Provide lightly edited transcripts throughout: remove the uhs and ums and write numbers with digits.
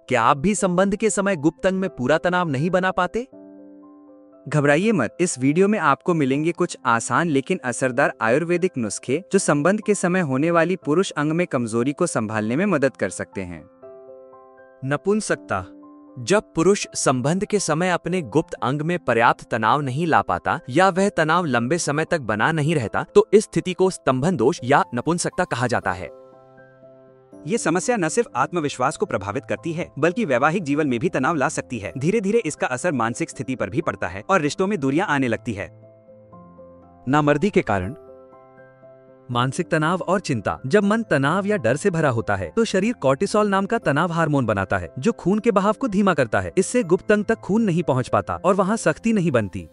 क्या आप भी संबंध के समय गुप्त अंग में पूरा तनाव नहीं बना पाते? घबराइए मत, इस वीडियो में आपको मिलेंगे कुछ आसान लेकिन असरदार आयुर्वेदिक नुस्खे जो संबंध के समय होने वाली पुरुष अंग में कमजोरी को संभालने में मदद कर सकते हैं। नपुंसकता। जब पुरुष संबंध के समय अपने गुप्त अंग में पर्याप्त तनाव नहीं ला पाता या वह तनाव लंबे समय तक बना नहीं रहता तो इस स्थिति को स्तंभन दोष या नपुंसकता कहा जाता है। ये समस्या न सिर्फ आत्मविश्वास को प्रभावित करती है बल्कि वैवाहिक जीवन में भी तनाव ला सकती है। धीरे धीरे इसका असर मानसिक स्थिति पर भी पड़ता है और रिश्तों में दूरियां आने लगती है। नामर्दी के कारण। मानसिक तनाव और चिंता। जब मन तनाव या डर से भरा होता है तो शरीर कॉर्टिसोल नाम का तनाव हार्मोन बनाता है जो खून के बहाव को धीमा करता है। इससे गुप्त अंग तक खून नहीं पहुंच पाता और वहां सख्ती नहीं बनती।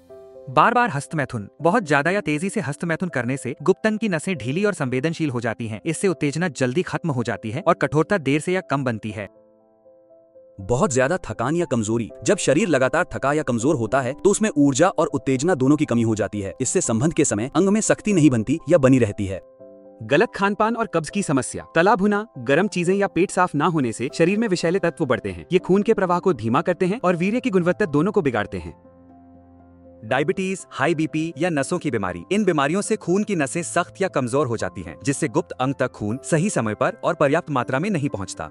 बार बार हस्तमैथुन। बहुत ज्यादा या तेजी से हस्तमैथुन करने से गुप्तंग की नसें ढीली और संवेदनशील हो जाती हैं। इससे उत्तेजना जल्दी खत्म हो जाती है और कठोरता देर से या कम बनती है। बहुत ज्यादा थकान या कमजोरी। जब शरीर लगातार थका या कमजोर होता है तो उसमें ऊर्जा और उत्तेजना दोनों की कमी हो जाती है। इससे संबंध के समय अंग में शक्ति नहीं बनती या बनी रहती है। गलत खानपान और कब्ज की समस्या। तला भुना, गर्म चीजें या पेट साफ ना होने से शरीर में विषैले तत्व बढ़ते हैं। ये खून के प्रवाह को धीमा करते हैं और वीर्य की गुणवत्ता दोनों को बिगाड़ते हैं। डायबिटीज, हाई बीपी या नसों की बीमारी। इन बीमारियों से खून की नसें सख्त या कमजोर हो जाती हैं, जिससे गुप्त अंग तक खून सही समय पर और पर्याप्त मात्रा में नहीं पहुंचता।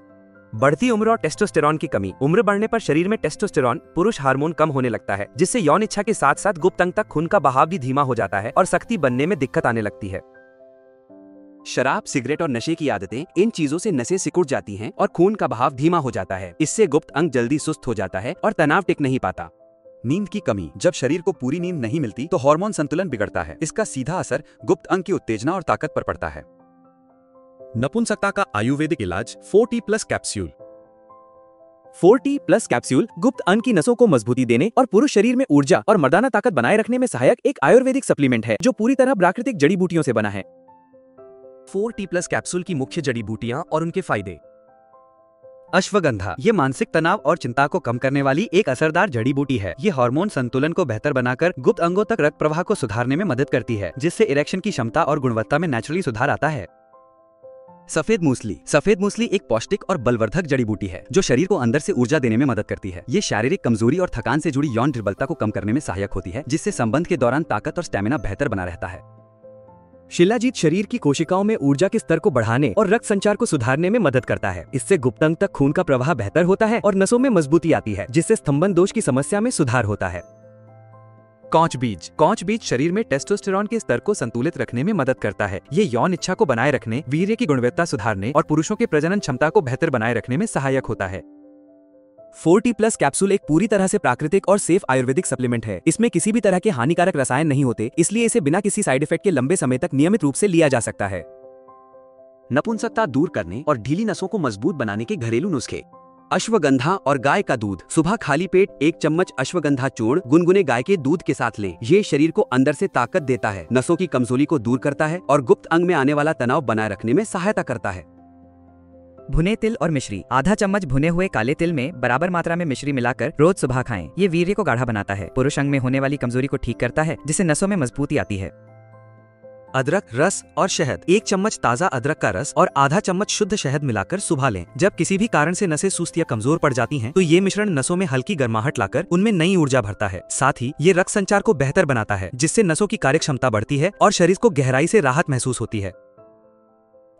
बढ़ती उम्र और टेस्टोस्टेरॉन की कमी। उम्र बढ़ने पर शरीर में टेस्टोस्टेरॉन पुरुष हार्मोन कम होने लगता है, जिससे यौन इच्छा के साथ साथ गुप्त अंग तक खून का बहाव भी धीमा हो जाता है और शक्ति बनने में दिक्कत आने लगती है। शराब, सिगरेट और नशे की आदतें। इन चीजों से नसें सिकुड़ जाती हैं और खून का बहाव धीमा हो जाता है। इससे गुप्त अंग जल्दी सुस्त हो जाता है और तनाव टिक नहीं पाता। नींद की कमी। जब शरीर को पूरी नींद नहीं मिलती तो हार्मोन संतुलन बिगड़ता है। इसका सीधा असर गुप्त अंग की उत्तेजना और ताकत पर पड़ता है। नपुंसकता का आयुर्वेदिक इलाज 4T+ कैप्सूल। 4T+ कैप्सूल गुप्त अंग की नसों को मजबूती देने और पुरुष शरीर में ऊर्जा और मर्दाना ताकत बनाए रखने में सहायक एक आयुर्वेदिक सप्लीमेंट है जो पूरी तरह प्राकृतिक जड़ी बूटियों से बना है। 4T+ कैप्सूल की मुख्य जड़ी बूटियां और उनके फायदे। अश्वगंधा। ये मानसिक तनाव और चिंता को कम करने वाली एक असरदार जड़ी बूटी है। ये हार्मोन संतुलन को बेहतर बनाकर गुप्त अंगों तक रक्त प्रवाह को सुधारने में मदद करती है, जिससे इरेक्शन की क्षमता और गुणवत्ता में नेचुरली सुधार आता है। सफेद मूसली। सफेद मूसली एक पौष्टिक और बलवर्धक जड़ी बूटी है जो शरीर को अंदर से ऊर्जा देने में मदद करती है। ये शारीरिक कमजोरी और थकान से जुड़ी यौन दुर्बलता को कम करने में सहायक होती है, जिससे संबंध के दौरान ताकत और स्टेमिना बेहतर बना रहता है। शिलाजीत शरीर की कोशिकाओं में ऊर्जा के स्तर को बढ़ाने और रक्त संचार को सुधारने में मदद करता है। इससे गुप्त अंग तक खून का प्रवाह बेहतर होता है और नसों में मजबूती आती है, जिससे स्तंभन दोष की समस्या में सुधार होता है। कौच बीज। कौच बीज शरीर में टेस्टोस्टेरॉन के स्तर को संतुलित रखने में मदद करता है। ये यौन इच्छा को बनाए रखने, वीर्य की गुणवत्ता सुधारने और पुरुषों के प्रजनन क्षमता को बेहतर बनाए रखने में सहायक होता है। 4T+ कैप्सूल एक पूरी तरह से प्राकृतिक और सेफ आयुर्वेदिक सप्लीमेंट है। इसमें किसी भी तरह के हानिकारक रसायन नहीं होते, इसलिए इसे बिना किसी साइड इफेक्ट के लंबे समय तक नियमित रूप से लिया जा सकता है। नपुंसकता दूर करने और ढीली नसों को मजबूत बनाने के घरेलू नुस्खे। अश्वगंधा और गाय का दूध। सुबह खाली पेट 1 चम्मच अश्वगंधा चूर्ण गुनगुने गाय के दूध के साथ लें। ये शरीर को अंदर से ताकत देता है, नसों की कमजोरी को दूर करता है और गुप्त अंग में आने वाला तनाव बनाए रखने में सहायता करता है। भुने तिल और मिश्री। आधा चम्मच भुने हुए काले तिल में बराबर मात्रा में मिश्री मिलाकर रोज सुबह खाएं। ये वीर्य को गाढ़ा बनाता है, पुरुष अंग में होने वाली कमजोरी को ठीक करता है, जिससे नसों में मजबूती आती है। अदरक रस और शहद। 1 चम्मच ताजा अदरक का रस और आधा चम्मच शुद्ध शहद मिलाकर सुबह लें। जब किसी भी कारण से नसें सुस्त या कमजोर पड़ जाती हैं, तो ये मिश्रण नसों में हल्की गर्माहट लाकर उनमें नई ऊर्जा भरता है। साथ ही ये रक्त संचार को बेहतर बनाता है, जिससे नसों की कार्यक्षमता बढ़ती है और शरीर को गहराई से राहत महसूस होती है।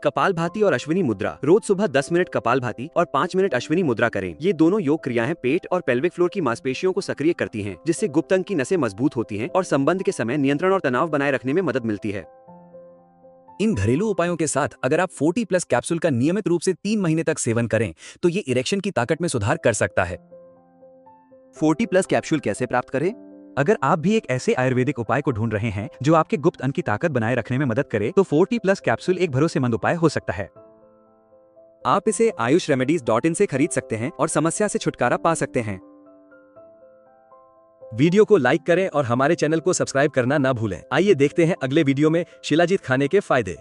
कपालभाति और अश्विनी मुद्रा। रोज सुबह 10 मिनट कपालभाति और 5 मिनट अश्विनी मुद्रा करें। ये दोनों योग क्रियाएं पेट और पेल्विक फ्लोर की मांसपेशियों को सक्रिय करती हैं, जिससे गुप्त अंग की नसें मजबूत होती हैं और संबंध के समय नियंत्रण और तनाव बनाए रखने में मदद मिलती है। इन घरेलू उपायों के साथ अगर आप 4T+ कैप्सूल का नियमित रूप से 3 महीने तक सेवन करें तो ये इरेक्शन की ताकत में सुधार कर सकता है। 4T+ कैप्सूल कैसे प्राप्त करें? अगर आप भी एक ऐसे आयुर्वेदिक उपाय को ढूंढ रहे हैं जो आपके गुप्त अंग की ताकत बनाए रखने में मदद करे, तो 4T+ कैप्सूल एक भरोसेमंद उपाय हो सकता है। आप इसे ayushremedies.in से खरीद सकते हैं और समस्या से छुटकारा पा सकते हैं। वीडियो को लाइक करें और हमारे चैनल को सब्सक्राइब करना ना भूलें। आइए देखते हैं अगले वीडियो में शिलाजीत खाने के फायदे।